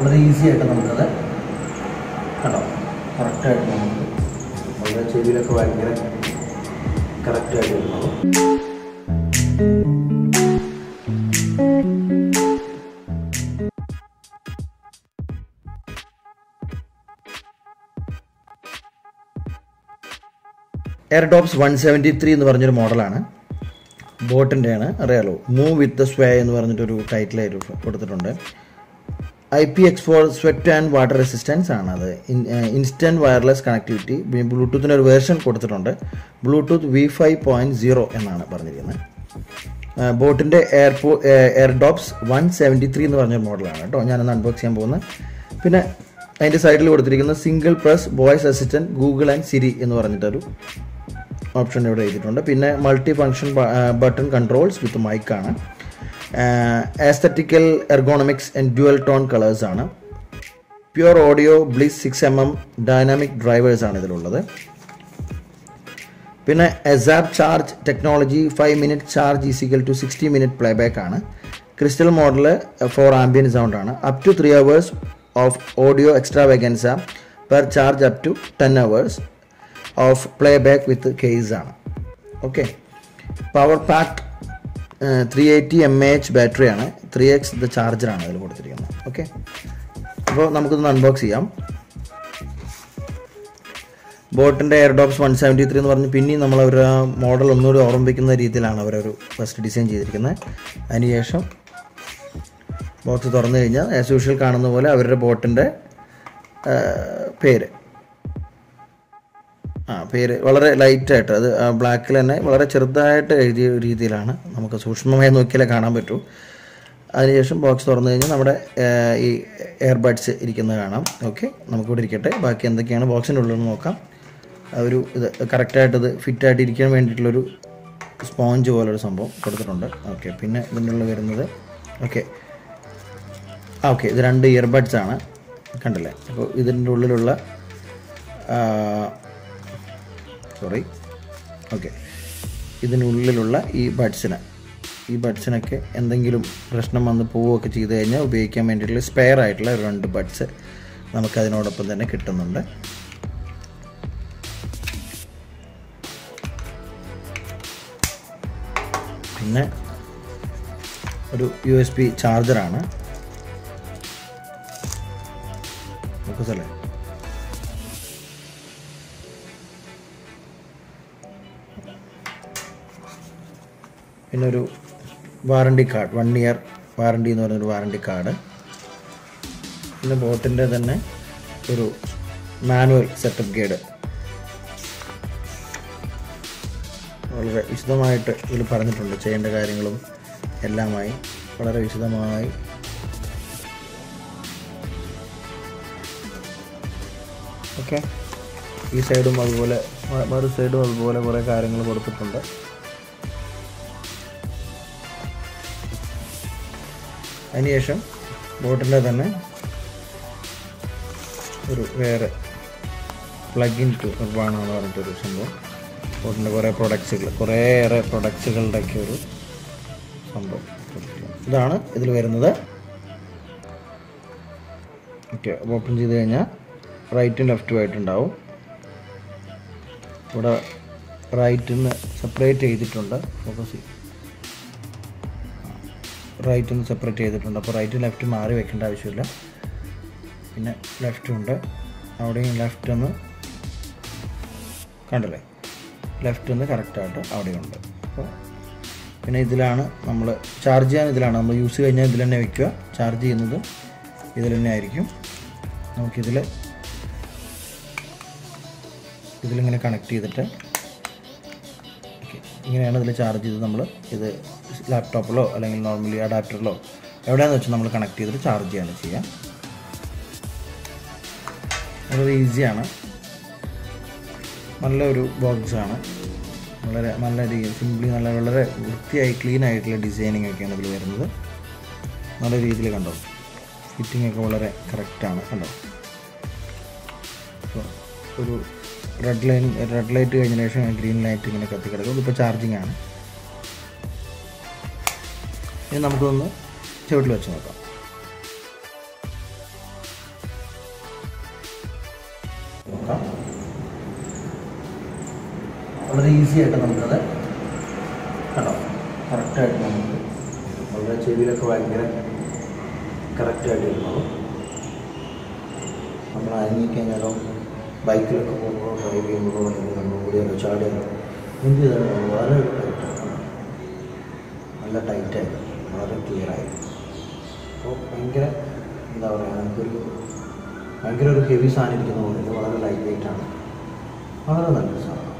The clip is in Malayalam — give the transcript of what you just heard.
വളരെ ഈസി ആയിട്ട് നമുക്കത് കണ്ടോ കറക്റ്റായിട്ട് നമുക്ക് വളരെ ചെവിയിലൊക്കെ ഭയങ്കര കറക്റ്റായിട്ട് വരുന്നത്. എയർഡോപ്സ് 173 എന്ന് പറഞ്ഞൊരു മോഡലാണ്. ബോട്ടിൻ്റെയാണ്, അറിയാലോ. മൂവ് വിത്ത് ദ സ്വേ എന്ന് പറഞ്ഞിട്ടൊരു ടൈറ്റിലായിട്ട് കൊടുത്തിട്ടുണ്ട്. IPX4 sweat and water resistance ആണ് അത്. Instant wireless connectivity. ബ്ലൂടൂത്തിൻ്റെ ഒരു വേർഷൻ കൊടുത്തിട്ടുണ്ട്. ബ്ലൂടൂത്ത് V5.0 എന്നാണ് പറഞ്ഞിരിക്കുന്നത്. ബോട്ടിൻ്റെ എയർഡോപ്സ് 173 എന്ന് പറഞ്ഞൊരു മോഡലാണ് കേട്ടോ. ഞാനൊന്ന് അൺബോക്സ് ചെയ്യാൻ പോകുന്നത്. പിന്നെ അതിൻ്റെ സൈഡിൽ കൊടുത്തിരിക്കുന്ന single press voice assistant Google and Siri എന്ന് പറഞ്ഞിട്ടൊരു ഓപ്ഷൻ ഇവിടെ എഴുതിയിട്ടുണ്ട്. പിന്നെ multi function button controls with മൈക്കാണ്. Aesthetical ergonomics and dual tone colours ആണ്. Pure audio bliss 6mm dynamic drivers ആണ് ഇതിലുള്ളത്. പിന്നെ ASAP charge technology 5 minute charge is equal to 60 minute playback ആണ്. Crystal model for ambient sound ആണ്. Up to 3 hours of audio extravaganza per charge up to 10 hours of playback with case ആണ്. Okay, power pack 380 mAh battery ആണ്. 3x ദ ചാർജറാണ് അതിൽ കൊടുത്തിരിക്കുന്നത്. ഓക്കെ, അപ്പോൾ നമുക്കിതൊന്ന് അൺബോക്സ് ചെയ്യാം. ബോട്ടിൻ്റെ എയർഡോപ്സ് 173 എന്ന് പറഞ്ഞ് പിന്നെയും നമ്മൾ അവർ ആ മോഡൽ ഒന്നുകൂടി ഓർമ്മിപ്പിക്കുന്ന രീതിയിലാണ് അവരൊരു ഫസ്റ്റ് ഡിസൈൻ ചെയ്തിരിക്കുന്നത്. അതിനുശേഷം ബോക്സ് തുറന്നു കഴിഞ്ഞാൽ ആസ് യൂഷ്വൽ കാണുന്ന പോലെ അവരുടെ ബോട്ടിൻ്റെ പേര് വളരെ ലൈറ്റായിട്ട്, അത് ബ്ലാക്കിൽ തന്നെ വളരെ ചെറുതായിട്ട് എഴുതിയ രീതിയിലാണ്. നമുക്ക് സൂക്ഷ്മമായി നോക്കിയാലേ കാണാൻ പറ്റൂ. അതിനുശേഷം ബോക്സ് തുറന്നു കഴിഞ്ഞാൽ നമ്മുടെ ഈ എയർബഡ്സ് ഇരിക്കുന്നത് കാണാം. ഓക്കെ, നമുക്കിവിടെ ഇരിക്കട്ടെ. ബാക്കി എന്തൊക്കെയാണ് ബോക്സിൻ്റെ ഉള്ളിൽ നോക്കാം. ഒരു ഇത് കറക്റ്റായിട്ടത് ഫിറ്റായിട്ട് ഇരിക്കാൻ വേണ്ടിയിട്ടുള്ളൊരു സ്പോഞ്ച് പോലൊരു സംഭവം കൊടുത്തിട്ടുണ്ട്. ഓക്കെ, പിന്നെ ഇതിൻ്റെ ഉള്ളിൽ വരുന്നത് ഓക്കെ ഇത് 2 ഇയർബഡ്സ് ആണ്, കണ്ടില്ലേ. അപ്പോൾ ഇതിൻ്റെ ഉള്ളിലുള്ള ഇതിനുള്ളിലുള്ള ഈ ബഡ്സിനൊക്കെ എന്തെങ്കിലും പ്രശ്നം വന്ന് പോവുകയൊക്കെ ചെയ്ത് കഴിഞ്ഞാൽ ഉപയോഗിക്കാൻ വേണ്ടിയിട്ടുള്ള സ്പെയർ ആയിട്ടുള്ള 2 ബഡ്സ് നമുക്കതിനോടൊപ്പം തന്നെ കിട്ടുന്നുണ്ട്. പിന്നെ ഒരു USB ചാർജറാണ്. അല്ലേ, പിന്നെ ഒരു വാറണ്ടി കാർഡ്, 1 year വാറണ്ടി എന്ന് പറഞ്ഞൊരു വാറണ്ടി കാർഡ്. പിന്നെ ബോട്ടിൻ്റെ തന്നെ ഒരു മാനുവൽ സെറ്റപ്പ് ഗൈഡ് വളരെ വിശദമായിട്ട് ഇതിൽ പറഞ്ഞിട്ടുണ്ട്. ചെയ്യേണ്ട കാര്യങ്ങളും എല്ലാമായി വളരെ വിശദമായി. ഓക്കെ, ഈ സൈഡും അതുപോലെ മറു സൈഡും അതുപോലെ കുറേ കാര്യങ്ങൾ കൊടുത്തിട്ടുണ്ട്. അതിനുശേഷം ബോട്ടിൻ്റെ തന്നെ ഒരു വേറെ പ്ലഗ് ഇൻ ടു നിർവ്വാണമെന്ന് പറഞ്ഞിട്ടൊരു സംഭവം. ബോട്ടിൻ്റെ കുറേയേറെ പ്രൊഡക്ട്സുകളുടെയൊക്കെ ഒരു സംഭവം. ഇതാണ് ഇതിൽ വരുന്നത്. ഓക്കെ, ഓപ്പൺ ചെയ്ത് കഴിഞ്ഞാൽ റൈറ്റും ലെഫ്റ്റും ആയിട്ടുണ്ടാവും. ഇവിടെ റൈറ്റിന്ന് സെപ്പറേറ്റ് ചെയ്തിട്ടുണ്ട്. റൈറ്റിന്ന് സെപ്പറേറ്റ് ചെയ്തിട്ടുണ്ട്. അപ്പോൾ റൈറ്റും ലെഫ്റ്റും മാറി വെക്കേണ്ട ആവശ്യമില്ല. പിന്നെ ലെഫ്റ്റും ഉണ്ട്, അവിടെയും ലെഫ്റ്റൊന്ന് കണ്ടല്ലേ, ലെഫ്റ്റൊന്ന് കറക്റ്റായിട്ട് അവിടെയുണ്ട്. അപ്പോൾ പിന്നെ ഇതിലാണ് നമ്മൾ ചാർജ് ചെയ്യാൻ, ഇതിലാണ് നമ്മൾ യൂസ് കഴിഞ്ഞാൽ ഇതിൽ തന്നെ വയ്ക്കുക. ചാർജ് ചെയ്യുന്നത് ഇതിൽ തന്നെ ആയിരിക്കും. ഇതിലിങ്ങനെ കണക്ട് ചെയ്തിട്ട് ഇങ്ങനെയാണ് ഇതിൽ ചാർജ് ചെയ്ത് നമ്മൾ ഇത് ലാപ്ടോപ്പിലോ അല്ലെങ്കിൽ നോർമലി അഡാപ്റ്ററിലോ എവിടെയാണെന്ന് വെച്ചാൽ നമ്മൾ കണക്ട് ചെയ്തിട്ട് ചാർജ് ചെയ്യാണ് ചെയ്യുക. വളരെ ഈസിയാണ്. നല്ലൊരു ബോക്സാണ്. വളരെ നല്ല സിംപ്ലി വളരെ വൃത്തിയായി ക്ലീൻ ആയിട്ടുള്ള ഡിസൈനിങ് ഒക്കെയാണ് ഇതിൽ വരുന്നത്. നല്ല രീതിയിൽ കണ്ടോ, ഫിറ്റിംഗ് ഒക്കെ വളരെ കറക്റ്റാണ് കണ്ടോ. അപ്പോൾ ഒരു റെഡ് ലൈറ്റ് കഴിഞ്ഞ ശേഷം ഗ്രീൻ ലൈറ്റ് ഇങ്ങനെ കത്തിക്കിടക്കും. ഇതിപ്പോൾ ചാർജിങ് ആണ്. ഇനി നമുക്കൊന്ന് ചുവട്ടിൽ വെച്ച് നോക്കാം. നോക്കാം. വളരെ ഈസി ആയിട്ട് നമുക്കത് കണ്ടോ കറക്റ്റായിട്ട് നമുക്ക് വളരെ ചെവിയിലൊക്കെ ഭയങ്കര കറക്റ്റായിട്ട് ഇരുന്നോളും. നമ്മൾ അനങ്ങിക്കഴിഞ്ഞാലോ ബൈക്കിലൊക്കെ പോകുമ്പോഴോ ഡ്രൈവ് ചെയ്യുമ്പോഴോ അല്ലെങ്കിൽ നമ്മൾ ഓടിയാലോ ചാടിയാലോ എന്ത് ചെയ്താലും വളരെ ടൈറ്റാണ്, നല്ല ടൈറ്റായി വളരെ ക്ലിയറായി. അപ്പോൾ ഭയങ്കര എന്താ പറയുക, നമുക്കൊരു ഭയങ്കര ഒരു ഹെവി സാധനം ഇരിക്കുന്ന പോലെ വളരെ ലൈറ്റ് വെയിറ്റാണ്, വളരെ നല്ലൊരു സാധനം.